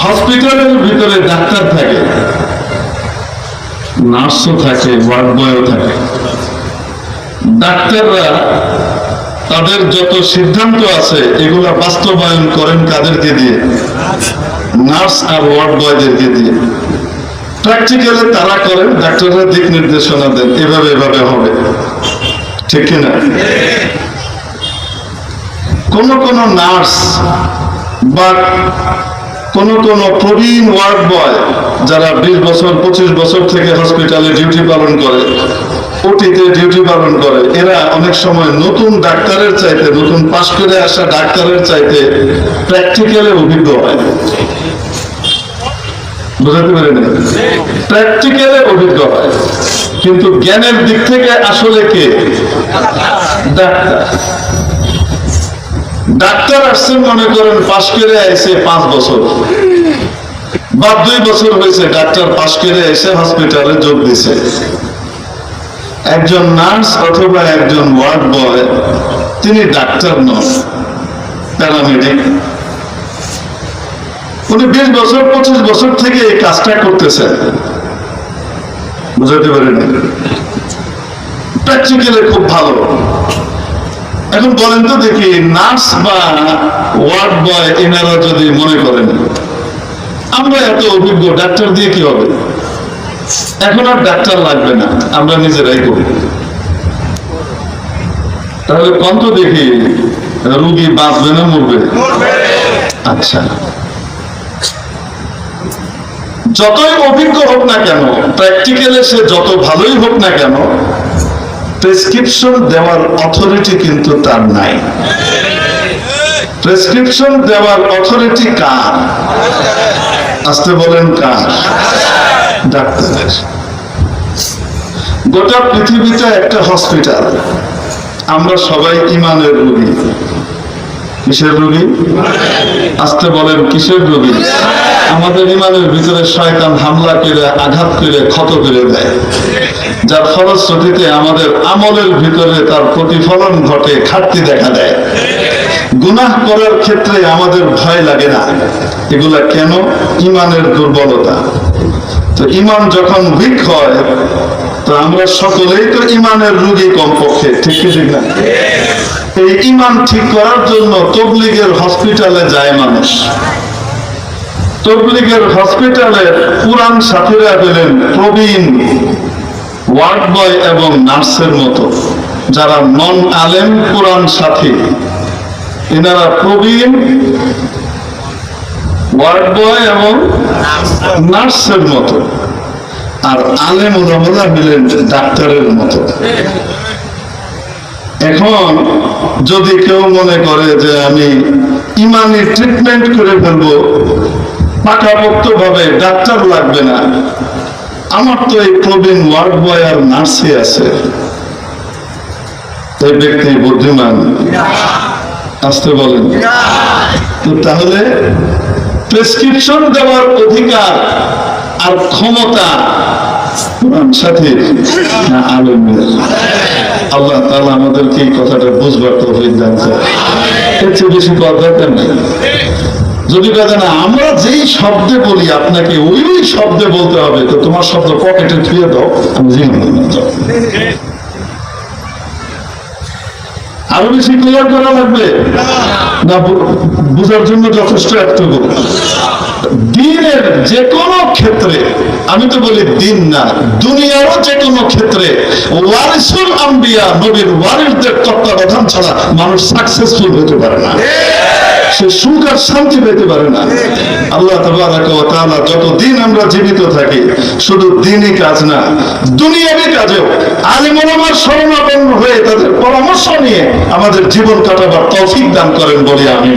হসপিটালের ভিতরে ডাক্তার থাকে, নার্সও থাকে, ওয়ার্ড বয়ও থাকে। ডাক্তাররা তাদের যত সিদ্ধান্ত আছে এগুলা বাস্তবায়ন করেন কাদেরকে দিয়ে? নার্স আর ওয়ার্ড বয়দেরকে দিয়ে। প্র্যাকটিক্যালে তারা করেন, ডাক্তাররা দিক নির্দেশনা দেন, এভাবে এভাবে হবে, ঠিক কিনা? কোন কোন নার্স বা কোন কোন প্রবীণ ওয়ার্ড বয় যারা 20 বছর 25 বছর থেকে হসপিটালে ডিউটি পালন করে, ওটিতে ডিউটি পালন করে, এরা অনেক সময় নতুন ডাক্তারের চাইতে, নতুন পাশ করে আসা ডাক্তারের চাইতে প্র্যাকটিক্যালে অভিজ্ঞ হয়। বুঝতে পারেন? প্র্যাকটিক্যালে অভিজ্ঞ হয়, কিন্তু জ্ঞানের দিক থেকে আসলে কে? ডাক্তার। ডাক্তার আসছেন মনে করেন পাশ করে এসে 5 বছর বা 2 বছর হয়েছে ডাক্তার পাশ করে এসে হসপিটালে যোগ দিছে। একজন নার্স অথবা একজন ওয়ার্ড বয়, তিনি ডাক্তার নন, প্যারামেডিক। উনি 20 বছর 25 বছর থেকে এই কাজটা করতেছেন। বুঝতে পারেন? প্র্যাকটিক্যালি খুব ভালো। এখন বলেন তো দেখি, নার্স বা ওয়ার্ড বয় এনারা যদি মনে করেন আমরা এত অভিজ্ঞ, ডাক্তার দিয়ে কি হবে, এখন আর ডাক্তার লাগবে না, আমরা নিজেরাই করি, তাহলে কত দেখি রোগী বাঁচবে না মরবে? আচ্ছা, যতই অভিজ্ঞ হোক না কেন, প্র্যাকটিক্যালে সে যত ভালোই হোক না কেন, প্রেসক্রিপশন দেওয়ার অথরিটি কিন্তু তার নাই। প্রেসক্রিপশন দেওয়ার অথরিটি কার? আসতে বলেন কার? ডাক্তারের। গোটা পৃথিবীতে একটা হসপিটাল, আমরা সবাই ইমানের রোগী। কিসের রোগী? আসতে বলেন কিসের রোগী? আমাদের ইমানের ভিতরে শয়তান হামলা করে, আঘাত করে, ক্ষত করে দেয়, যার ফলশ্রুতিতে আমাদের আমলের ভিতরে তার প্রতিফলন ঘটে, ঘাটতি দেখা দেয়। গুনাহ করার ক্ষেত্রে আমাদের ভয় লাগে না। এগুলা কেন? ইমানের দুর্বলতা। তো ইমান যখন উইক হয়, তো আমরা সকলেই তো ইমানের রোগী কমপক্ষে, ঠিক কি ঠিক না? এই ইমান ঠিক করার জন্য তবলিগের হসপিটালে যায় মানুষ। তবলিগের হসপিটালে পুরান সাথীরা পেলেন প্রবীণ ওয়ার্ড বয় এবং নার্সের মতো, যারা নন আলেম পুরান সাথী, এনারা প্রবীণ ওয়ার্ড বয় এবং নার্সের মতো, আর আলেম ওলামারা মিলেন ডাক্তারের মতো। এখন যদি কেউ মনে করে যে আমি ইমানি ট্রিটমেন্ট করে ফেলবো, পাকাপোক্ত ভাবে ডাক্তার লাগবে না, আমার তো এই প্রবীণ ওয়ার্ড বয় আর নার্সই আছে, এই ব্যক্তি বুদ্ধিমান? আসতে বলেন। তো তাহলে প্রেসক্রিপশন দেওয়ার অধিকার আর ক্ষমতা সাথীর না আলেমের? আল্লাহ তাআলা আমাদেরকে এই কথাটা বুঝবার তৌফিক দান করেন। এর চেয়ে বেশি কথা নেই। যদি কথা না, আমরা যেই শব্দে বলি আপনাকে ওই শব্দে বলতে হবে, তো তোমার শব্দ পকেটে ছুঁয়ে দাও, আমি জিনিস আরো বেশি ক্লিয়ার করা লাগবে না? বুঝার জন্য যথেষ্ট একটুকু। দিনের যে কোনো ক্ষেত্রে, আমি তো বলি দিন না, দুনিয়ারও যে কোনো ক্ষেত্রে ওয়ারিসুল আম্বিয়া, নবীর ওয়ারিসদের তত্ত্বাবধান ছাড়া মানুষ সাকসেসফুল হতে পারে না, সে সুখ আর শান্তি পেতে পারে না। আল্লাহ তাবারাক ওয়া তাআলা যতদিন আমরা জীবিত থাকি, শুধু দিনই কাজ না, দুনিয়াবি কাজেও আলেম ওলামার শরণাপন্ন হয়ে তাদের পরামর্শ নিয়ে আমাদের জীবন কাটাবার তৌফিক দান করেন বলি আমি।